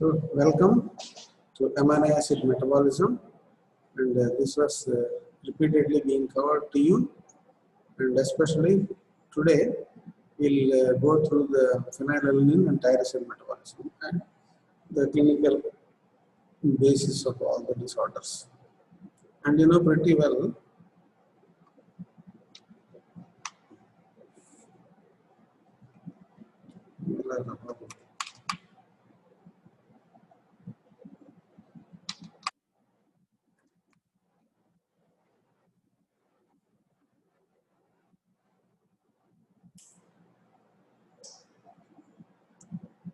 So, welcome to amino acid metabolism, and this was repeatedly being covered to you, and especially today we'll go through the phenylalanine and tyrosine metabolism and the clinical basis of all the disorders. And you know pretty well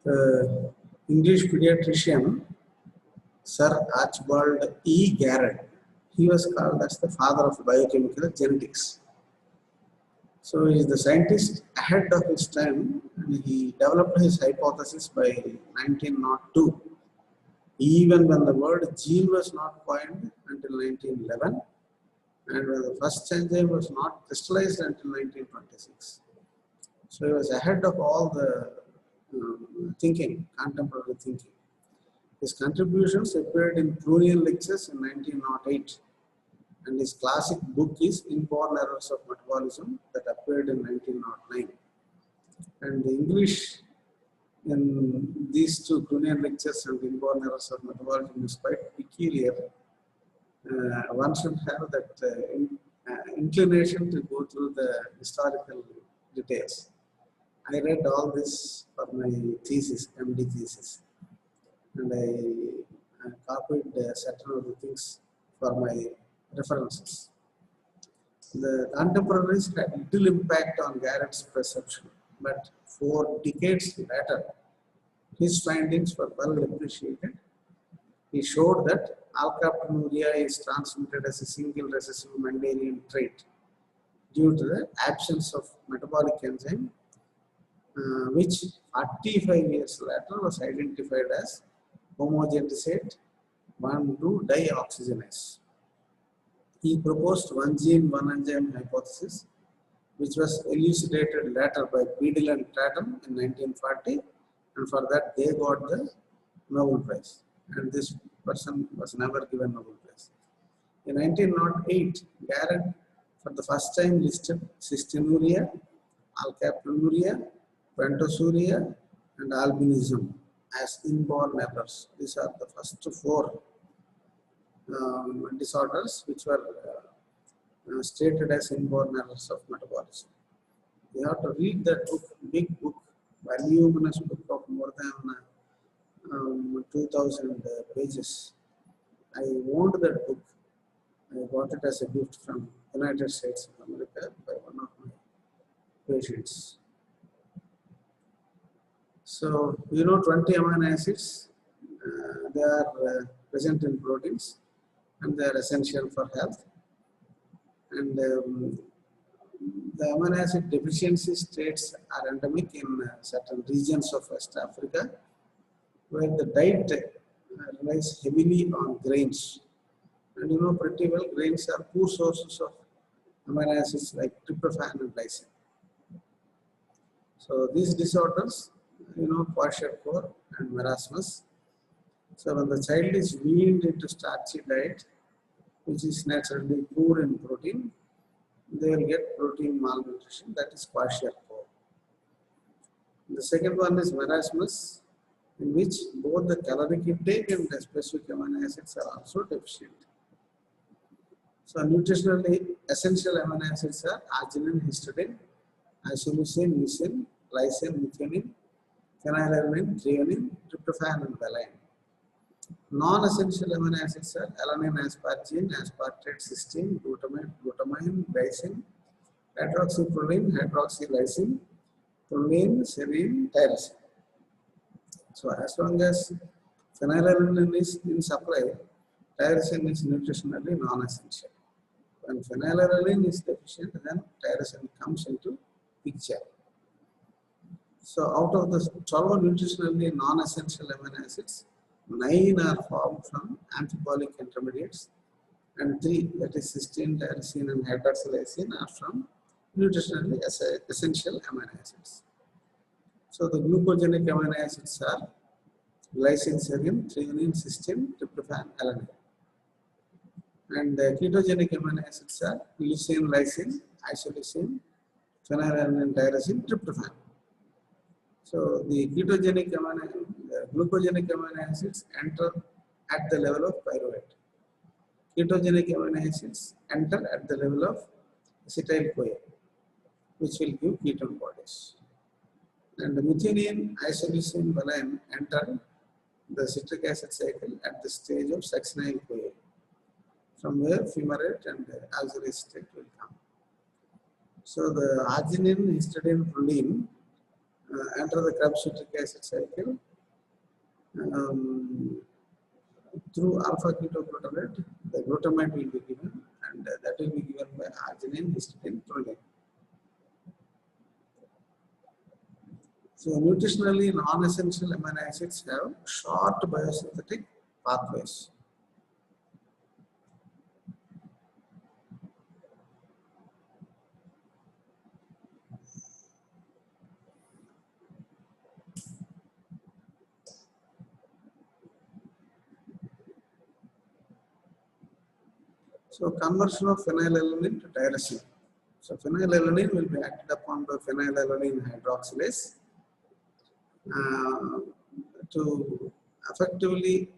the English pediatrician Sir Archibald E. Garrett, he was called as the father of biochemical genetics. So he is the scientist ahead of his time, and he developed his hypothesis by 1902, even when the word gene was not coined until 1911, and when the first enzyme was not crystallized until 1926. So he was ahead of all the thinking, contemporary thinking. His contributions appeared in Plurian lectures in 1908, and his classic book is Inborn Errors of Metabolism that appeared in 1909. And the English in these two Plurian lectures and Inborn Errors of Metabolism is quite peculiar. One should have that inclination to go through the historical details. I read all this for my thesis, MD thesis, and I copied certain of the things for my references. The contemporaries had little impact on Garrett's perception, but 4 decades later, his findings were well appreciated. He showed that alkaptonuria is transmitted as a single recessive Mendelian trait due to the absence of metabolic enzyme, which 45 years later was identified as homogentisate 1,2-dioxygenase. He proposed one gene, one enzyme hypothesis, which was elucidated later by Beadle and Tatum in 1940, and for that they got the Nobel Prize. And this person was never given Nobel Prize. In 1908, Garrett for the first time listed cystinuria, alkaptonuria, pentosuria, and albinism as inborn errors. These are the first 4 disorders which were stated as inborn errors of metabolism. You have to read that book, big book, voluminous book of more than 2,000 pages. I owned that book. I got it as a gift from United States of America by one of my patients. So, you know 20 amino acids, they are present in proteins and they are essential for health. And the amino acid deficiency states are endemic in certain regions of West Africa, where the diet relies heavily on grains. And you know pretty well, grains are poor sources of amino acids like tryptophan and lysine. So these disorders, you know, kwashiorkor and marasmus. So when the child is weaned into starchy diet, which is naturally poor in protein, they will get protein malnutrition, that is kwashiorkor. The second one is marasmus, in which both the caloric intake and the specific amino acids are also deficient. So nutritionally essential amino acids are arginine, histidine, isoleucine, leucine, lysine, methionine, phenylalanine, threonine, tryptophan, and valine. Non-essential amino acids are alanine, asparagine, aspartate, cysteine, glutamine, glycine, hydroxyproline, hydroxylysine, proline, serine, tyrosine. So as long as phenylalanine is in supply, tyrosine is nutritionally non-essential. When phenylalanine is deficient, then tyrosine comes into picture. So out of the 12 nutritionally non-essential amino acids, 9 are formed from amphibolic intermediates, and 3, that is cysteine, tyrosine, and hydroxylysine, are from nutritionally essential amino acids. So the glucogenic amino acids are glycine, serine, threonine, cysteine, tryptophan, alanine. And the ketogenic amino acids are leucine, lysine, isoleucine, phenylalanine, tyrosine, tryptophan. So the ketogenic glucogenic amino acids enter at the level of pyruvate. Ketogenic amino acids enter at the level of acetyl-CoA, which will give ketone bodies. And the methionine, isoleucine, valine enter the citric acid cycle at the stage of succinyl-CoA, from where fumarate and auxiliary acetate will come. So the arginine, histidine, proline enter the Krebs citric acid cycle through alpha ketoglutarate. The glutamate will be given, and that will be given by arginine, histidine, proline. So nutritionally non-essential amino acids have short biosynthetic pathways. So conversion of phenylalanine to tyrosine. So phenylalanine will be acted upon by phenylalanine hydroxylase. To effectively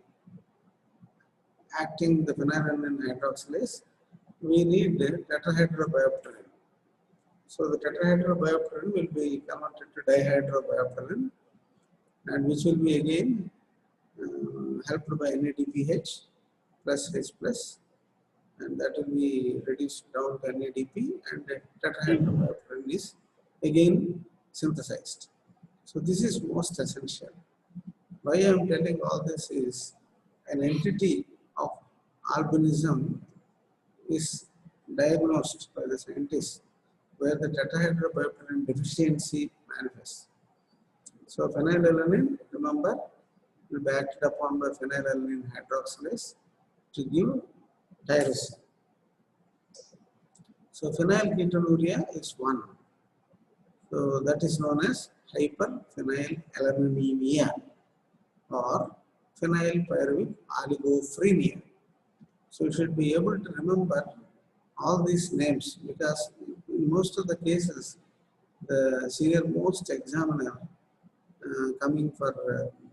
acting the phenylalanine hydroxylase, we need tetrahydrobiopterin. So the tetrahydrobiopterin will be converted to dihydrobiopterin, and which will be again helped by NADPH plus H plus, and that will be reduced down to NADP, and the tetrahydrobiopterin is again synthesized. So this is most essential. Why I am telling all this is an entity of albinism is diagnosed by the scientists where the tetrahydrobiopterin deficiency manifests. So phenylalanine, remember, will be acted upon by phenylalanine hydroxylase to give tyrosine. So phenylketonuria is one. So that is known as hyperphenylalanemia or phenylpyruvic oligophrenia. So you should be able to remember all these names, because in most of the cases, the senior most examiner coming for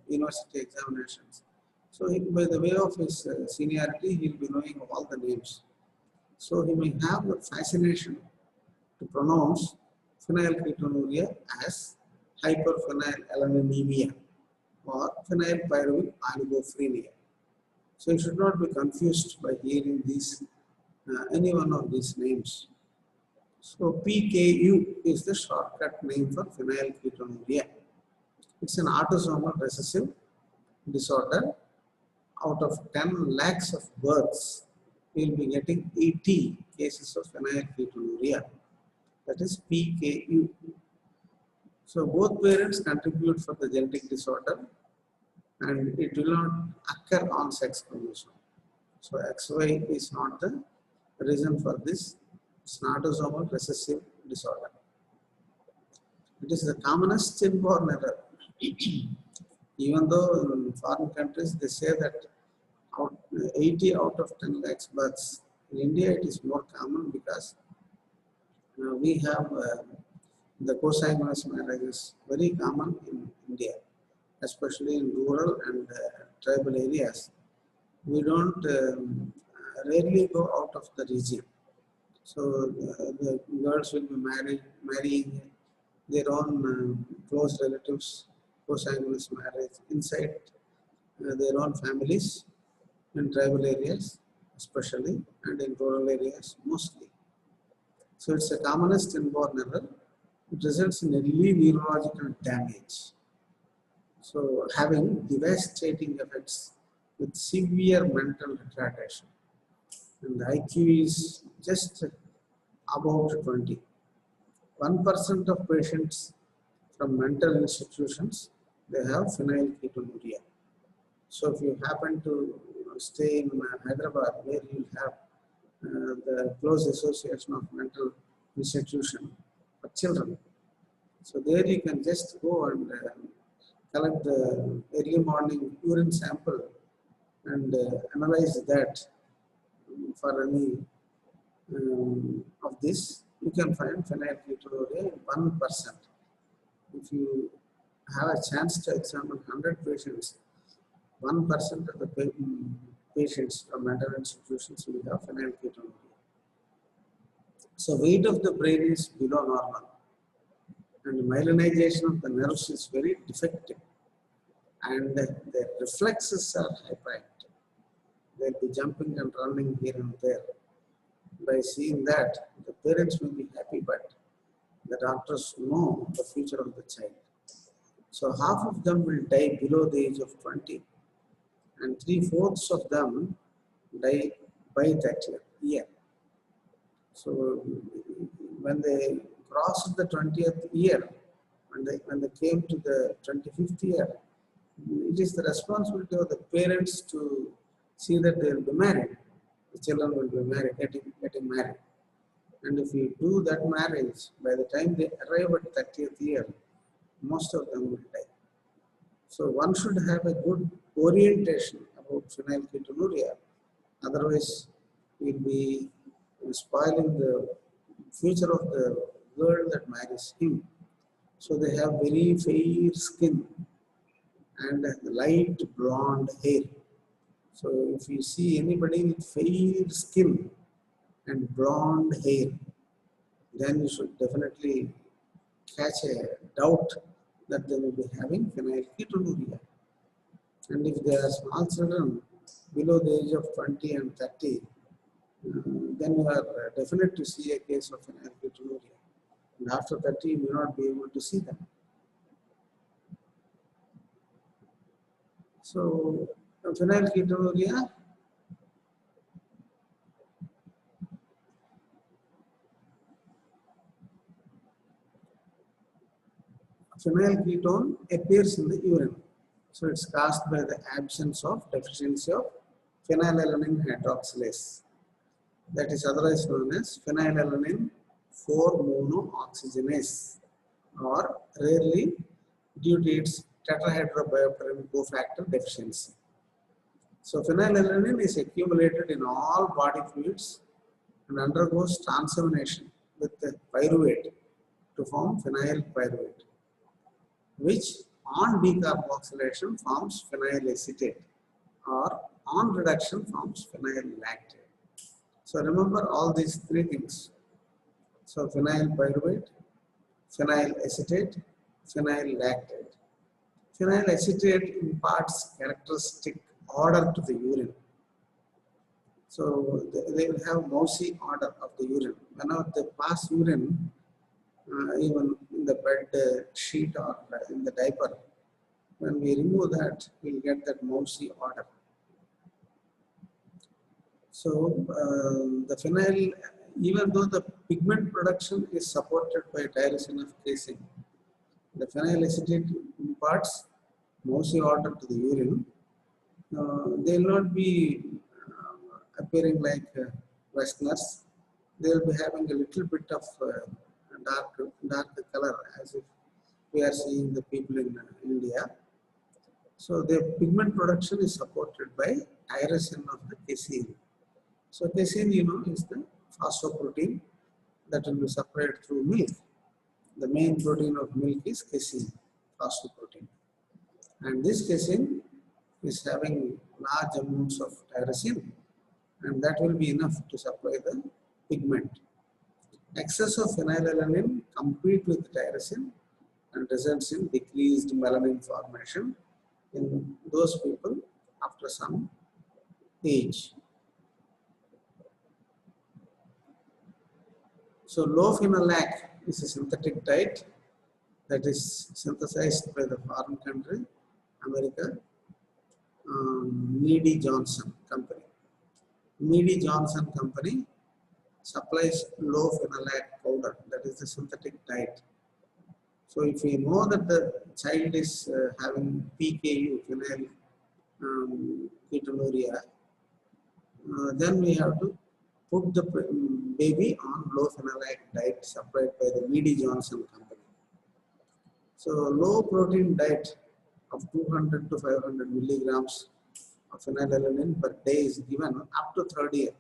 university examinations, so by the way of his seniority, he will be knowing all the names. So he may have the fascination to pronounce phenylketonuria as hyperphenylalanemia or phenylpyruvic oligophrenia. So you should not be confused by hearing these any one of these names. So PKU is the shortcut name for phenylketonuria. It's an autosomal recessive disorder. Out of 10 lakhs of births, we will be getting 80 cases of phenylketonuria. That is PKU. So both parents contribute for the genetic disorder, and it will not occur on sex chromosome. So XY is not the reason for this. It's an autosomal recessive disorder. It is the commonest inborn error. Even though in foreign countries they say that 80 out of 10 lakhs births, in India it is more common because we have the cosanguineous marriages very common in India, especially in rural and tribal areas. We don't rarely go out of the region. So the girls will be marrying their own close relatives, cosanguineous marriage inside their own families in tribal areas especially, and in rural areas mostly. So it's the commonest inborn error. It results in early neurological damage. So having devastating effects with severe mental retardation. And the IQ is just about 20. 1% of patients from mental institutions, they have phenylketonuria. So if you happen to stay in Hyderabad, where you have the close association of mental institution for children, so there you can just go and collect the early morning urine sample and analyze that for any of this, you can find phenylketonuria in 1%. If you have a chance to examine 100 patients, 1% of the patients from mental institutions will have phenylketonuria. So weight of the brain is below normal, and myelinization of the nerves is very defective, and the reflexes are hyperactive. They'll be jumping and running here and there. By seeing that, the parents may be happy, but the doctors know the future of the child. So half of them will die below the age of 20, and 3/4 of them die by that year. So when they crossed the 20th year, when they came to the 25th year, it is the responsibility of the parents to see that they will be married. The children will be married, getting married. And if we do that marriage, by the time they arrive at 30th year, most of them will die. So one should have a good orientation about phenylketonuria. Otherwise, we'll be spoiling the future of the girl that marries him. So they have very fair skin and light blonde hair. So if you see anybody with fair skin and blonde hair, then you should definitely catch a doubt that they will be having phenylketonuria. And if they are small children below the age of 20 and 30, then you are definite to see a case of phenylketonuria. And after 30, you may not be able to see them. So phenylketonuria, phenylketone appears in the urine. So it's caused by the absence of deficiency of phenylalanine hydroxylase. That is otherwise known as phenylalanine 4-monooxygenase, or rarely due to its tetrahydrobiopterin cofactor deficiency. So phenylalanine is accumulated in all body fluids and undergoes transamination with the pyruvate to form phenyl pyruvate, which on decarboxylation forms phenyl acetate, or on reduction forms phenyl lactate. So remember all these three things. So phenyl pyruvate, phenyl acetate, phenyl lactate. Phenyl acetate imparts characteristic odor to the urine. So they will have mousy odor of the urine. Whenever they pass urine, even in the bed sheet or in the diaper, when we remove that, we'll get that mousy odor. So the phenyl, even though the pigment production is supported by tyrosine of casein, the phenyl acetate imparts mousy odor to the urine. They will not be appearing like Westerners. They will be having a little bit of dark color, as if we are seeing the people in India. So the pigment production is supported by tyrosine of the casein. So casein, is the phosphoprotein that will be separated through milk. The main protein of milk is casein, phosphoprotein. And this casein is having large amounts of tyrosine, and that will be enough to supply the pigment. Excess of phenylalanine compete with tyrosine and results in decreased melanin formation in those people after some age. So low phenolac is a synthetic diet that is synthesized by the foreign country, America, Meade Johnson company. Meade Johnson company supplies low phenolac powder, that is the synthetic diet. So if we know that the child is having PKU, phenylketonuria, then we have to put the baby on low phenolac diet supplied by the Meade Johnson company. So low protein diet of 200 to 500 milligrams of phenylalanine per day is given up to third year.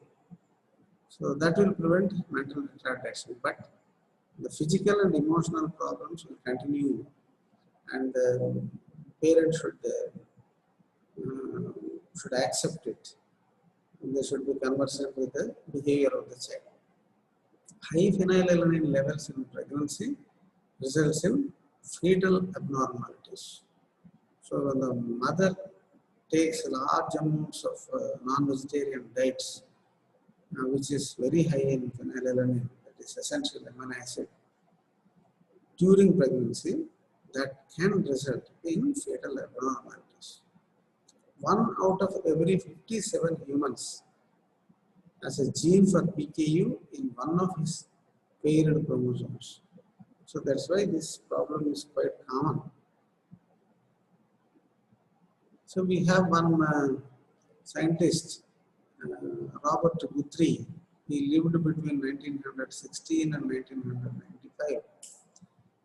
So that will prevent mental retardation. But the physical and emotional problems will continue, and the parents should accept it. And they should be conversant with the behavior of the child. High phenylalanine levels in pregnancy results in fetal abnormalities. So when the mother takes large amounts of non-vegetarian diets, which is very high in phenylalanine, that is essential amino acid, during pregnancy, that can result in fetal abnormalities. 1 out of every 57 humans has a gene for PKU in one of his paired chromosomes. So that's why this problem is quite common. So we have one scientist, Robert Guthrie. He lived between 1916 and 1995.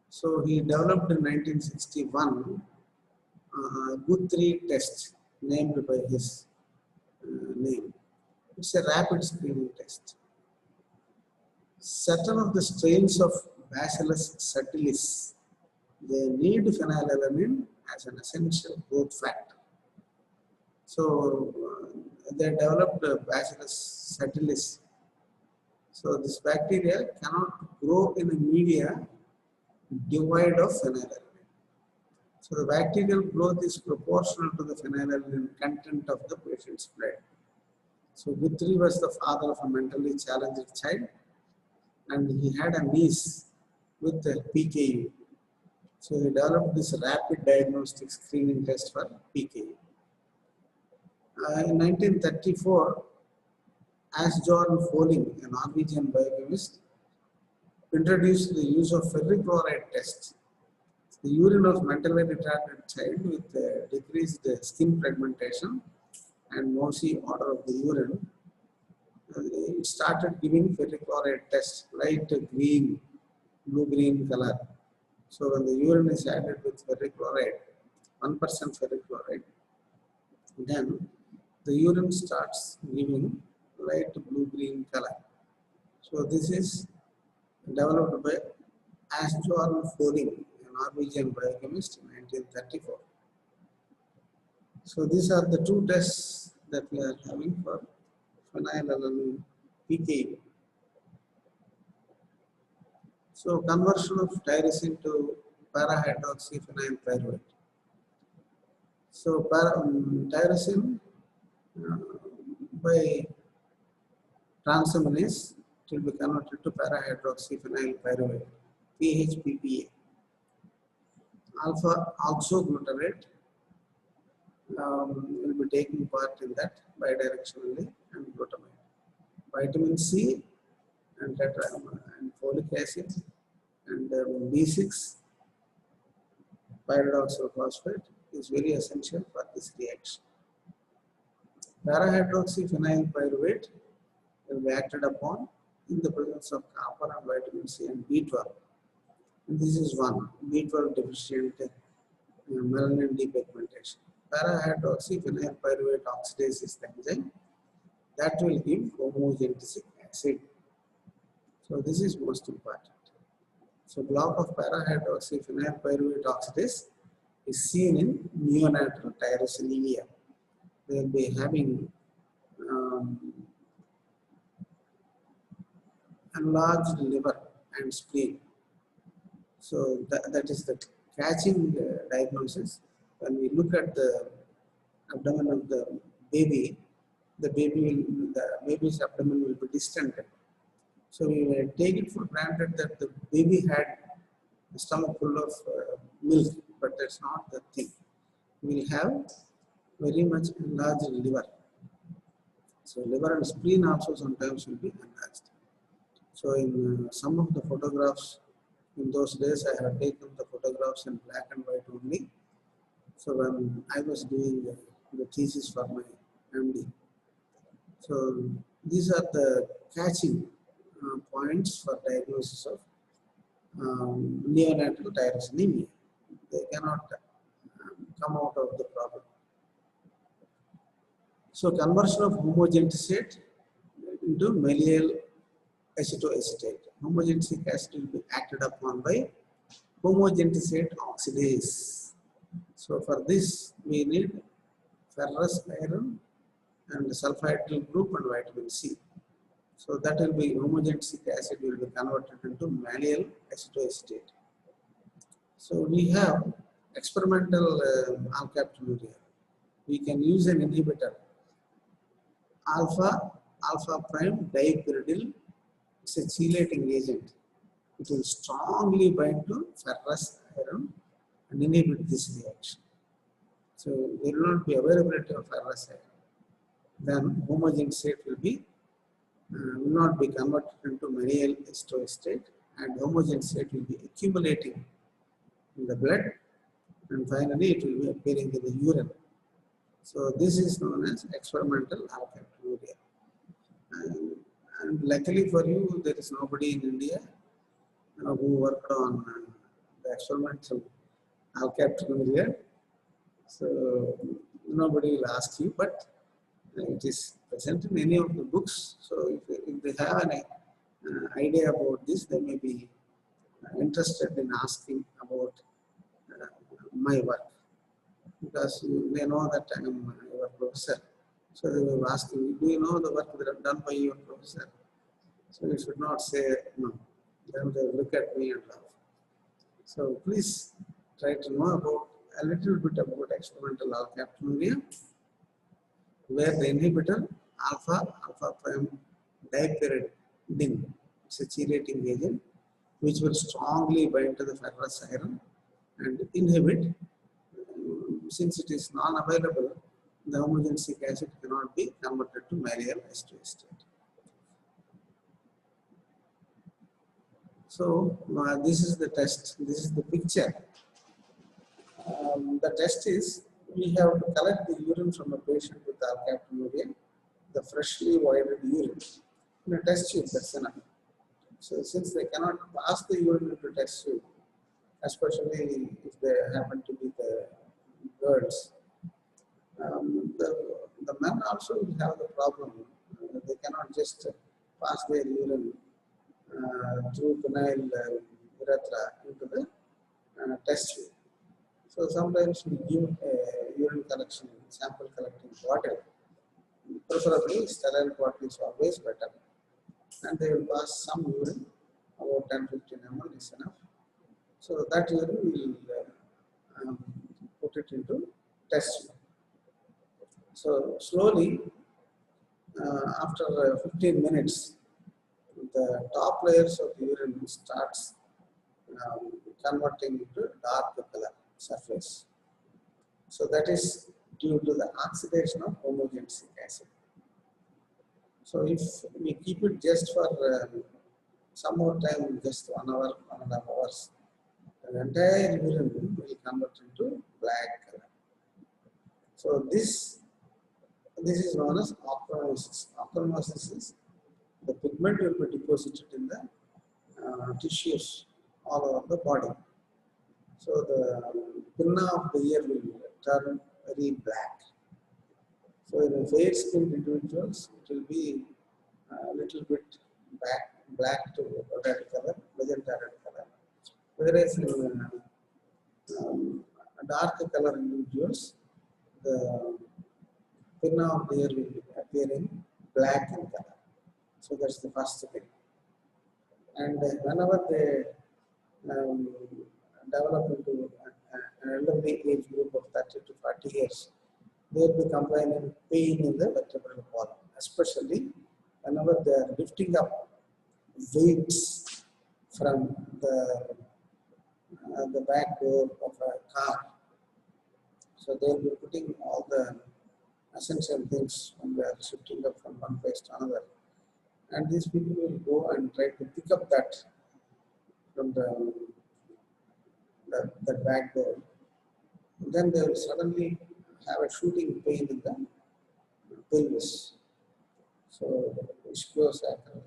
So he developed in 1961 Guthrie test, named by his name. It's a rapid screening test. Certain of the strains of Bacillus subtilis, they need phenylalanine as an essential growth factor. So they developed Bacillus subtilis. So this bacteria cannot grow in a media devoid of phenylalanine. So the bacterial growth is proportional to the phenylalanine content of the patient's blood. So Guthrie was the father of a mentally challenged child, and he had a niece with PKU. So he developed this rapid diagnostic screening test for PKU. In 1934, Asbjørn Folling, a Norwegian biochemist, introduced the use of ferric chloride test. The urine of mentally retarded child with decreased skin fragmentation and mousy odor of the urine, it started giving ferric chloride test, light green, blue-green color. So when the urine is added with ferric chloride, 1% ferric chloride, then the urine starts giving light blue-green color. So this is developed by Asbjørn Folling, a Norwegian biochemist, in 1934. So these are the two tests that we are having for phenylalanine PKU. So conversion of tyrosine to para-hydroxyphenyl pyruvate. So tyrosine by transaminase will be converted to para-hydroxyphenyl pyruvate, PHPPA. Alpha oxoglutarate will be taking part in that bidirectionally, and glutamate. Vitamin C and folic acid and B6 pyridoxal phosphate is very essential for this reaction. Para-hydroxyphenyl pyruvate will be acted upon in the presence of copper and vitamin C and B12. And this is one, B12 deficient melanin depigmentation. Para-hydroxyphenyl pyruvate oxidase is the enzyme that will give homogenetic acid. So this is most important. So block of para-hydroxyphenyl pyruvate oxidase is seen in neonatal tyrosinemia. They will be having enlarged liver and spleen. So that is the catching diagnosis. When we look at the abdomen of the baby's abdomen will be distended. So we may take it for granted that the baby had a stomach full of milk, but that's not the thing. We will have very much enlarged liver. So liver and spleen also sometimes will be enlarged. So in some of the photographs, in those days I have taken the photographs in black and white only. So when I was doing the thesis for my MD. So these are the catching points for diagnosis of neonatal tyrosinemia. They cannot come out of the problem. So conversion of homogenticate into malleol acetoacetate. Homogentic acid will be acted upon by homogenticate oxidase. So for this we need ferrous iron and sulfhydryl group and vitamin C. So that will be homogentic acid will be converted into malleol acetoacetate. So we have experimental alkaptonuria. We can use an inhibitor alpha prime dipyridyl. It's a chelating agent. It will strongly bind to ferrous iron and inhibit this reaction. So there will not be availability of ferrous iron. Then homogeneous state will not be converted into malleol acetoacetate, and homogeneous state will be accumulating in the blood, and finally it will be appearing in the urine. So this is known as experimental alkaptonuria. And luckily for you, there is nobody in India who worked on the experimental alkaptonuria. So nobody will ask you, but it is present in any of the books. So if they have an idea about this, they may be interested in asking about my work, because they know that I am your professor. So they will ask you, do you know the work that is done by your professor? So you should not say no. Then they will look at me and laugh. So please try to know about a little bit about experimental alkaptonuria, where the inhibitor alpha prime dipyridine, it's a chelating agent which will strongly bind to the ferrous iron and inhibit. Since it is non-available, the homogeneous acid cannot be converted to malleol acetoacetate. So this is the test. This is the picture. The test is, we have to collect the urine from a patient with alkaptonuria, the freshly voided urine, in a test tube. That's enough. So since they cannot pass the urine into test tube, especially if they happen to be the girls, the men also will have the problem. They cannot just pass their urine through penile urethra into the test tube. So sometimes we give urine collection, sample collecting bottle. Preferably sterile bottle is always better. And they will pass some urine, about 10-15 ml is enough. So that urine we will put it into test tube. So slowly, after 15 minutes, the top layers of the urine starts converting into dark color surface. So that is due to the oxidation of homogeneous acid. So if we keep it just for some more time, just 1 hour, 1.5 hours, the entire urine will convert into black color. So this is known as ochronosis. Ochronosis is the pigment will be deposited in the tissues all over the body. So the pinna of the ear will turn very black. So in fair skinned individuals, it will be a little bit black to red color, magenta red color. Whereas in dark color individuals, the pinna of the ear will be appearing black in color. So that's the first thing. And whenever they develop into an elderly age group of 30 to 40 years, they will be complaining pain in the vertebral column, especially whenever they are lifting up weights from the back door of a car. So they will be putting all the essential things when they are shifting up from one place to another. And these people will go and try to pick up that from the back door. Then they will suddenly have a shooting pain in the pelvis. So ischiosacral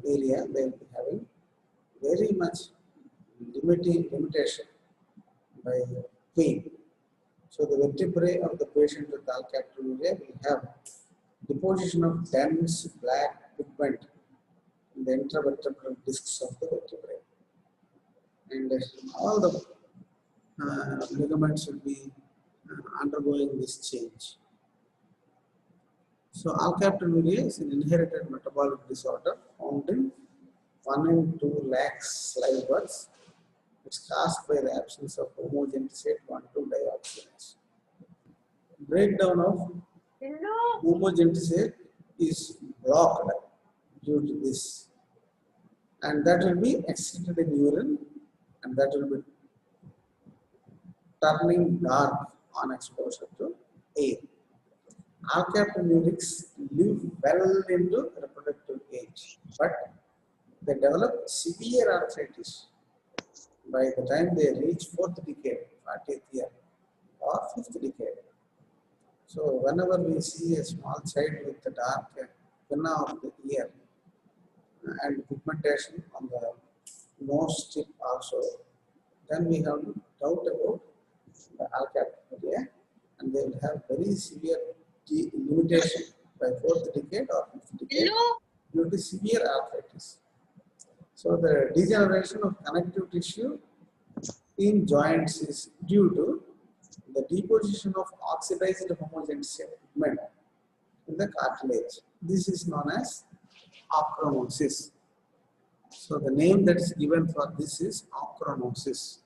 area, they will be having very much limitation by pain. So the vertebrae of the patient with alkaptonuria will have deposition of dense black pigment in the intravertebral discs of the vertebrae. And all the ligaments will be undergoing this change. So alkaptonuria is an inherited metabolic disorder found in 1 in 2 lakhs live births. It's caused by the absence of homogeneous 1,2-dioxygenase. Breakdown of homogeneous is blocked due to this, and that will be excreted in urine, and that will be turning dark on exposure to air. Alkaptonurics live well into reproductive age, but they develop severe arthritis by the time they reach 4th decade, 40th year, or 5th decade. So whenever we see a small child with a dark pinna of the ear and pigmentation on the nose tip also, then we have doubt about the alkaptonuria, and they will have very severe limitation by 4th decade or 5th decade due to severe arthritis. So the degeneration of connective tissue in joints is due to the deposition of oxidized homogeneous pigment in the cartilage. This is known as achronosis. So the name that is given for this is achronosis.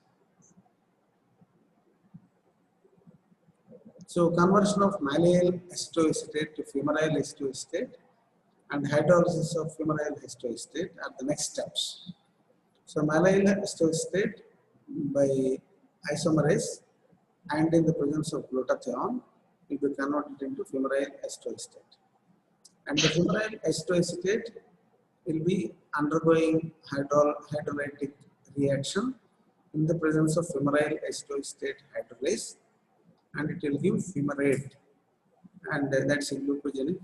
So conversion of malleable acetoacetate to femoral acetoacetate and hydrolysis of femoral acetoacetate are the next steps. So malleable acetoacetate by isomerase and in the presence of glutathione will be converted into femoral acetoacetate. And the femoral acetoacetate will be undergoing hydrolytic reaction in the presence of femoral acetoacetate hydrolase, and it will give fumarate, and that's a glucogenic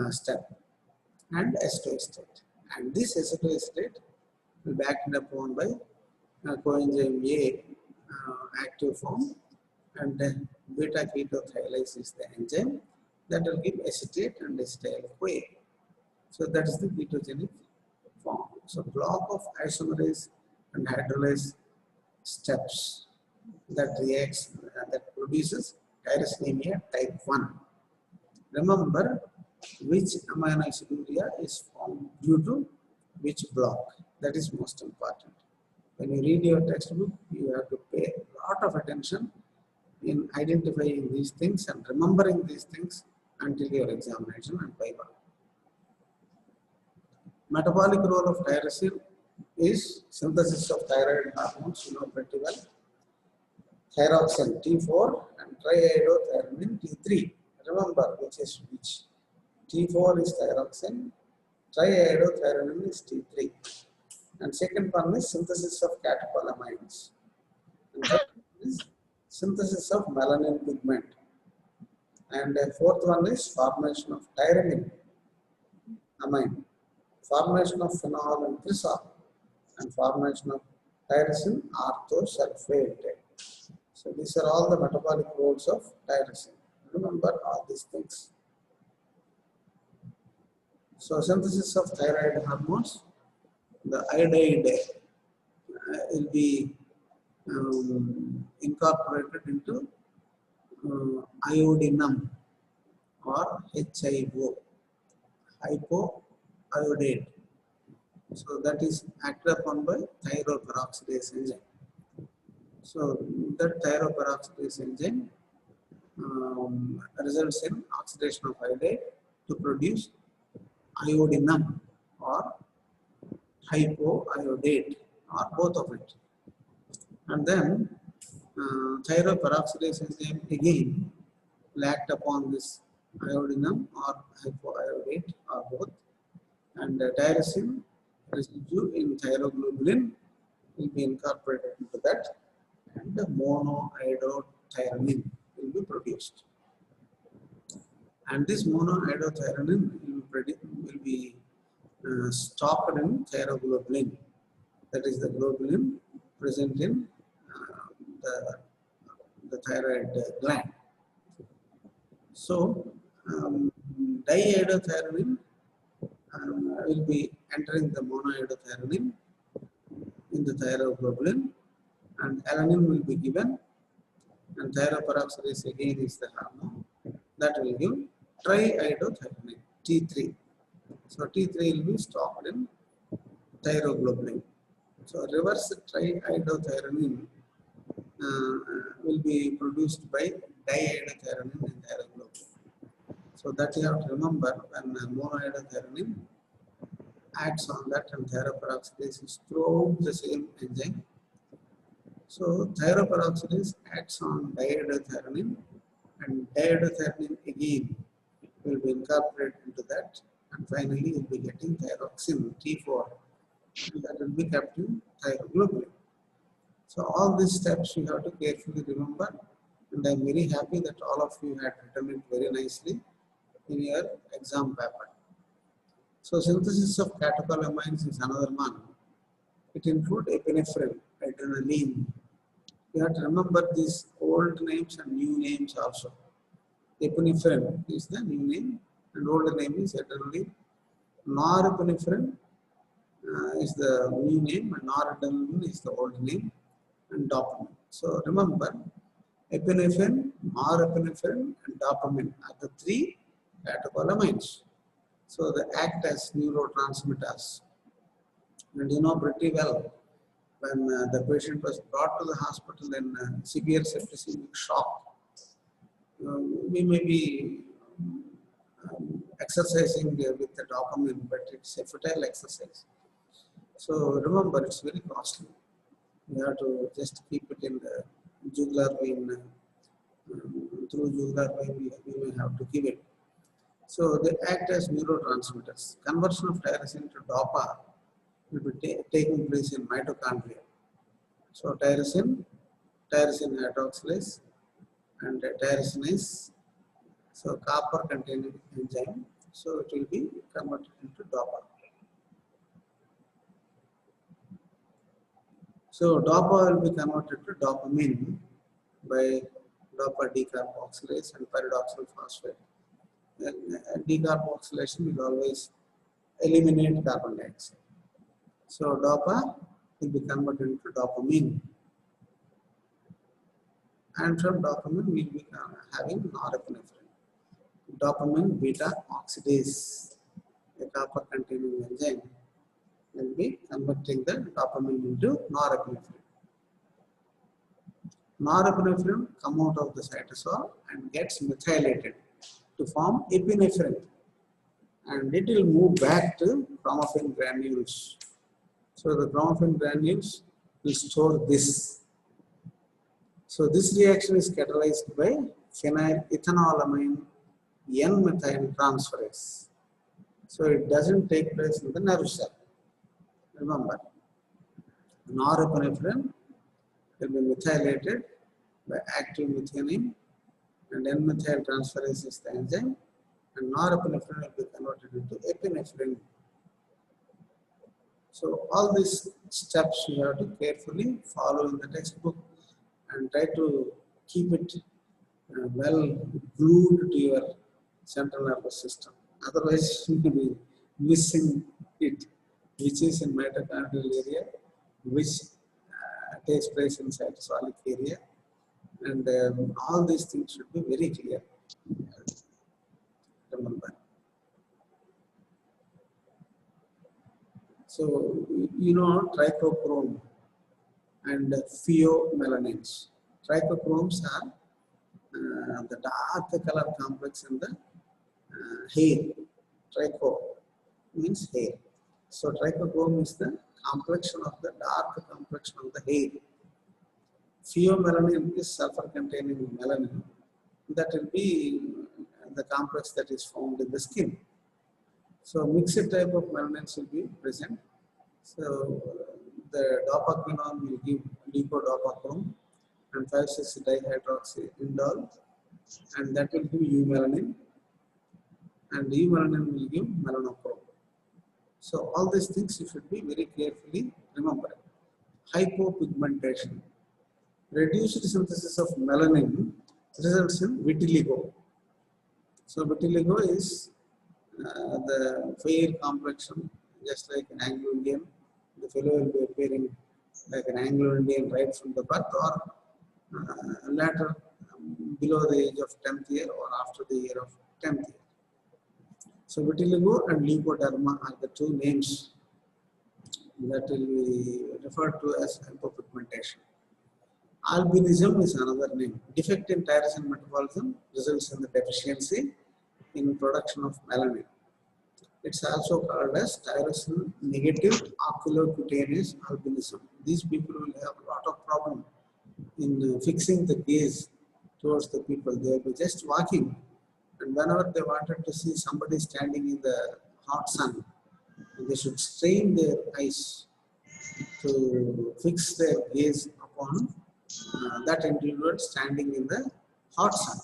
step, and acetoacetate. And this acetoacetate will be acted upon by coenzyme A active form, and then beta ketothiolase is the enzyme that will give acetate and acetyl-CoA. So that is the ketogenic form. So block of isomerase and hydrolase steps that reacts that produces tyrosinemia type 1. Remember which amino acid urea is formed due to which block. That is most important. When you read your textbook, you have to pay a lot of attention in identifying these things and remembering these things until your examination and viva. Metabolic role of tyrosine is synthesis of thyroid hormones, you know pretty well. Thyroxine T4 and triiodothyronine T3. Remember which is which. T4 is thyroxine, triiodothyronine is T3. And second one is synthesis of catecholamines. And third one is synthesis of melanin pigment. And fourth one is formation of tyramine amine, formation of phenol and cresol, and formation of tyrosine orthosulfate. So these are all the metabolic roles of tyrosine. Remember all these things. So synthesis of thyroid hormones, the iodide will be incorporated into iodinum or HIO, hypoiodate. So that is acted upon by thyroperoxidase enzyme. So that thyroperoxidase enzyme results in oxidation of iodide to produce iodinum or hypoiodate, or both of it. And then thyroperoxidase enzyme again will act upon this iodinum or hypoiodate or both, and tyrosine residue in thyroglobulin will be incorporated into that, and the monoiodothyronine will be produced. And this monoiodothyronine will be stopped in thyroglobulin. That is the globulin present in the the thyroid gland. So, diiodothyronine will be entering the monoiodothyronine in the thyroglobulin, and alanine will be given, and thyroperoxidase again is the hormone that will give triiodothyronine, T3. So T3 will be stopped in thyroglobulin. So reverse triiodothyronine will be produced by diiodothyronine in thyroglobulin. So that you have to remember when monoiodothyronine acts on that and thyroperoxidase is throughout the same enzyme. So thyroperoxidase acts on diiodothyronine, and diiodothyronine again will be incorporated into that, and finally you will be getting thyroxine T4, and that will be kept in thyroglobulin. So all these steps you have to carefully remember, and I am very happy that all of you had written it very nicely in your exam paper. So synthesis of catecholamines is another one. It includes epinephrine, adrenaline. You have to remember these old names and new names also. Epinephrine is the new name, and old name is adrenaline. Norepinephrine is the new name, and noradrenaline is the old name, and dopamine. So remember, epinephrine, norepinephrine, and dopamine are the three catecholamines. So they act as neurotransmitters. And you know pretty well, when the patient was brought to the hospital in severe septicemic shock, we may be exercising with the dopamine, but it's a futile exercise. So remember, it's very costly. You have to just keep it in the jugular vein, through jugular vein we may have to give it. So they act as neurotransmitters. Conversion of tyrosine to DOPA will be taking place in mitochondria. So tyrosine hydroxylase, and tyrosinase, so copper containing enzyme, so it will be converted into DOPA. So DOPA will be converted to dopamine by DOPA decarboxylase and pyridoxal phosphate. And decarboxylation will always eliminate carbon dioxide. So DOPA will be converted into dopamine, and from dopamine we will be having norepinephrine. Dopamine beta oxidase, a copper containing enzyme, will be converting the dopamine into norepinephrine. Norepinephrine come out of the cytosol and gets methylated to form epinephrine, and it will move back to chromaffin granules. So the chromaffin granules will store this. So this reaction is catalyzed by phenylethanolamine N-methyl transferase. So it doesn't take place in the nerve cell. Remember, norepinephrine will be methylated by active methionine, and N-methyl transferase is the enzyme, and norepinephrine will be converted into epinephrine. So all these steps you have to carefully follow in the textbook and try to keep it well glued to your central nervous system. Otherwise, you will be missing it, which is in mitochondrial area, which takes place in cytosolic area, and all these things should be very clear. Remember. So you know trichochrome and pheomelanins. Trichochromes are the dark color complex in the hair. Tricho means hair. So trichochrome is the complexion of the dark complexion of the hair. Pheomelanin is sulfur-containing melanin. That will be the complex that is found in the skin. So mixed type of melanins will be present. So the dopaquinone will give lipodopachrome and 5,6-dihydroxyindole, and that will give eumelanin, and eumelanin will give melanochrome. So all these things you should be very carefully remember. Hypopigmentation. Reduced synthesis of melanin results in vitiligo. So vitiligo is the fair complexion, just like an Anglo-Indian. The fellow will be appearing like an Anglo-Indian right from the birth, or later below the age of 10th year or after the year of 10th year. So vitiligo and leukoderma are the two names that will be referred to as hypopigmentation. Albinism is another name. Defect in tyrosine metabolism results in the deficiency in production of melanin. It's also called as tyrosine negative oculocutaneous albinism. These people will have a lot of problem in fixing the gaze towards the people. They will be just walking, and whenever they wanted to see somebody standing in the hot sun, they should strain their eyes to fix their gaze upon that individual standing in the hot sun.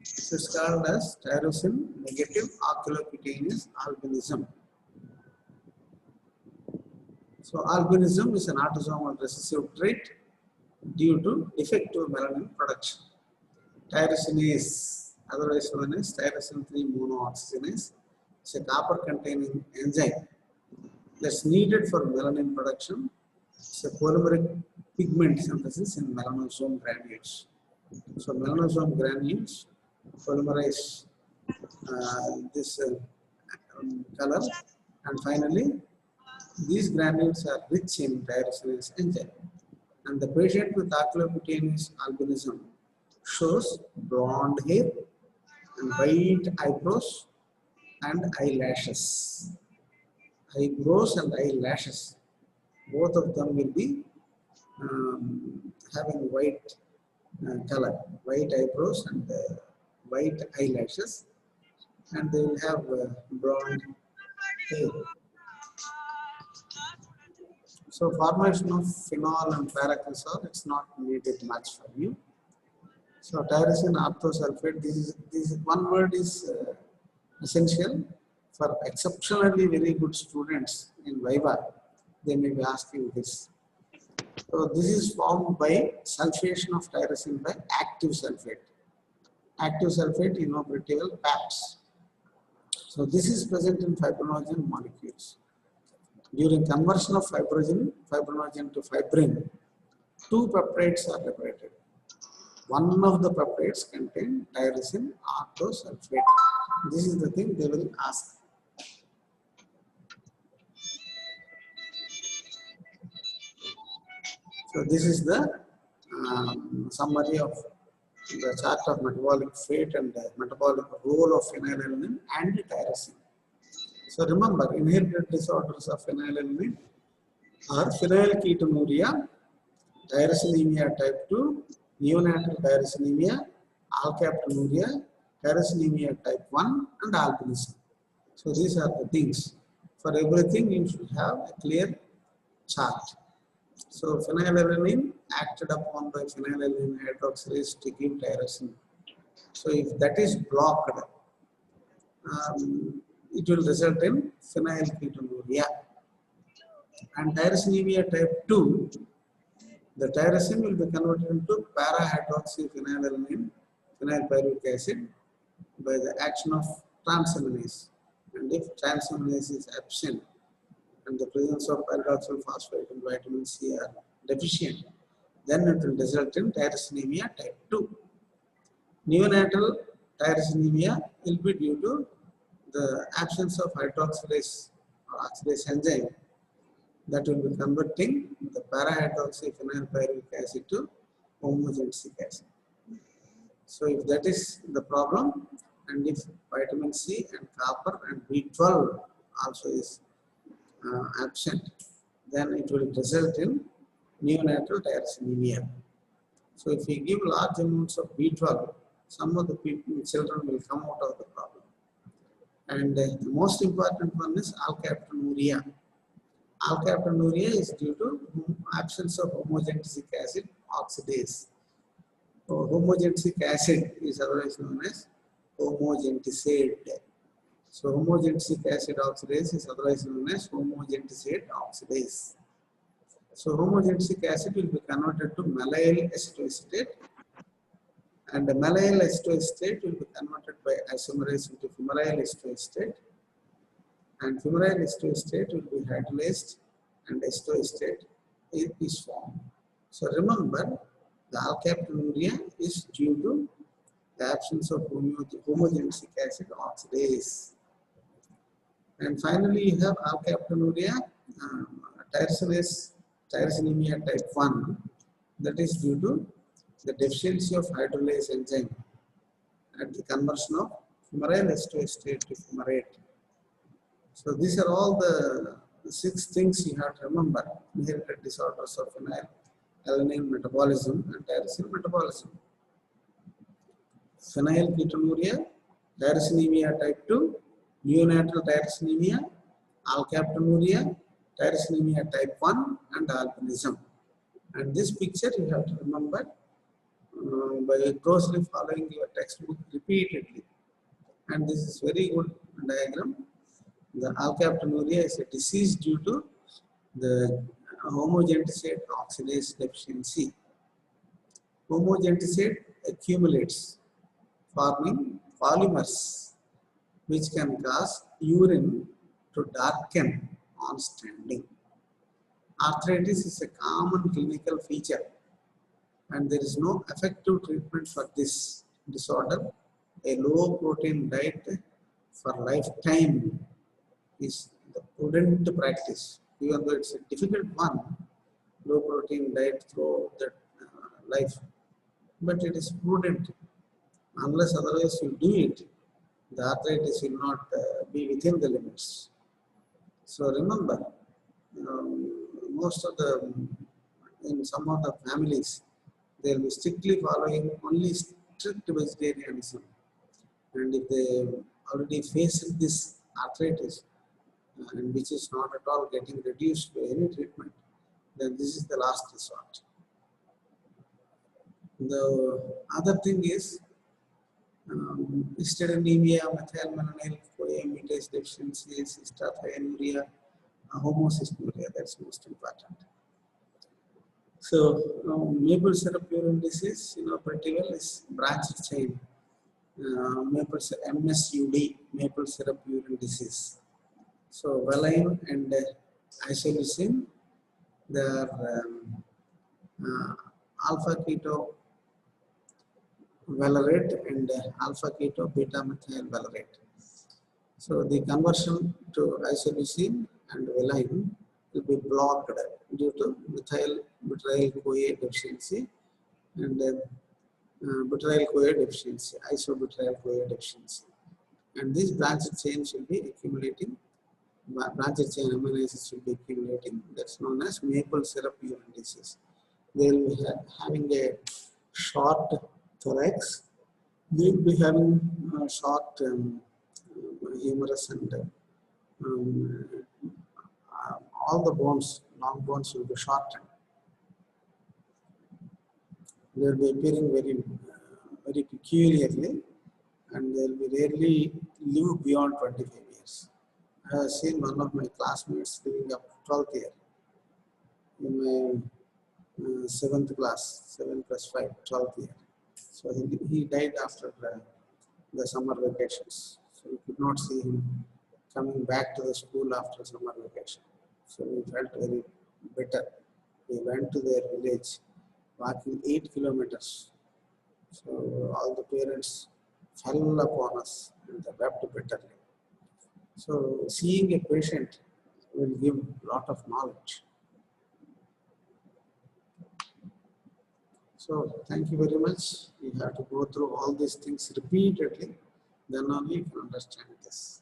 So it's called as tyrosine negative oculocutaneous albinism. So albinism is an autosomal recessive trait due to defective melanin production. Tyrosinase, otherwise known as tyrosine 3 monooxygenase, is a copper-containing enzyme that's needed for melanin production. It's a polymeric pigment synthesis in melanosome granules. So melanosome granules polymerize this color, and finally these granules are rich in tyrosinase enzyme. And the patient with oculocutaneous albinism shows blonde hair and white eyebrows and eyelashes. Eyebrows and eyelashes, both of them will be having white color, white eyebrows and white eyelashes, and they will have blonde hair. So formation of phenol and paracresol, it's not needed much for you. So tyrosine orthosulfate, this one word is essential for exceptionally very good students in Viva. They may be asking this. So this is formed by sulfation of tyrosine by active sulfate. Active sulfate inoperable PAPs. So this is present in fibrinogen molecules. During conversion of fibrinogen to fibrin, two peptides are liberated. One of the peptides contain tyrosine orthosulfate. This is the thing they will ask. So this is the summary of the chart of metabolic fate and the metabolic role of phenylalanine and tyrosine. So remember, inherited disorders of phenylalanine are phenylketonuria, tyrosinemia type 2, neonatal tyrosinemia, alkaptonuria, tyrosinemia type 1, and albinism. So these are the things. For everything, you should have a clear chart. So phenylalanine acted upon by phenylalanine hydroxylase to give tyrosine. So if that is blocked, it will result in phenylketonuria. And tyrosinemia type 2, the tyrosine will be converted into para-hydroxyphenylalanine, phenylpyruvic acid, by the action of transaminase. And if transaminase is absent and the presence of pyridoxal phosphate and vitamin C are deficient, then it will result in tyrosinemia type 2. Neonatal tyrosinemia will be due to the absence of hydroxylase or oxidase enzyme that will be converting the para-hydroxyphenylpyruvic acid to homogenesic acid. So if that is the problem, and if vitamin C and copper and B12 also is absent, then it will result in neonatal tyrosinemia. So if we give large amounts of B12, some of the children will come out of the problem. And the most important one is alkaptonuria. Alkaptonuria is due to absence of homogenesic acid oxidase. So homogenesic acid is otherwise known as homogenticide. So homogenesic acid oxidase is otherwise known as homogenticide oxidase. So homogenetic acid will be converted to mallyl acetoacetate, and the mallyl acetoacetate will be converted by isomerase into fumaryl acetoacetate, and fumaryl acetoacetate will be hydrolyzed and acetoacetate is formed. So remember, the alkaptonuria is due to the absence of homogenetic acid oxidase. And finally, you have alkaptonuria, tyrosinemia type 1, that is due to the deficiency of hydrolase enzyme at the conversion of fumaryl acetoacetate to fumarate. So these are all the 6 things you have to remember: inherited disorders of phenylalanine metabolism and tyrosine metabolism. Phenylketonuria, tyrosinemia type 2, neonatal tyrosinemia, alkaptonuria, tyrosinemia type 1, and albinism. And this picture you have to remember by closely following your textbook repeatedly. And this is very good diagram. The alkaptonuria is a disease due to the homogenetic oxidase deficiency. Homogenetic accumulates, forming polymers which can cause urine to darken on standing. Arthritis is a common clinical feature, and there is no effective treatment for this disorder. A low protein diet for lifetime is the prudent practice. Even though it's a difficult one, low protein diet throughout the life, but it is prudent. Unless otherwise you do it, the arthritis will not be within the limits. So remember, most of the, in some of the families, they will be strictly following only strict vegetarianism. And if they already face this arthritis, and which is not at all getting reduced by any treatment, then this is the last resort. The other thing is histidinemia, methylmalonyl-CoA mutase deficiency, cystinuria, homocystinuria. That's most important. So maple syrup urine disease, pretty well, is branched chain. MSUD, maple syrup urine disease. So valine and isoleucine, they are alpha keto valerate and alpha keto beta methyl valerate. So the conversion to isoleucine and valine will be blocked due to butyryl-CoA deficiency and butyryl-CoA deficiency, isobutyryl-CoA deficiency. And these branched chains will be accumulating, branched chain amino acids will be accumulating. That's known as maple syrup urine disease. They will be having a short thorax. They will be having short humerus, and all the bones, long bones, will be shortened. They will be appearing very peculiarly, and they will be rarely live beyond 25 years. I have seen one of my classmates living up to 12th year in my 7th class, 7 plus 5, 12th year. So he died after the summer vacations. So we could not see him coming back to the school after summer vacation. So we felt very bitter. We went to their village, walking 8 kilometers. So all the parents fell upon us and they wept bitterly. So seeing a patient will give a lot of knowledge. So thank you very much. You have to go through all these things repeatedly, then only you can understand this.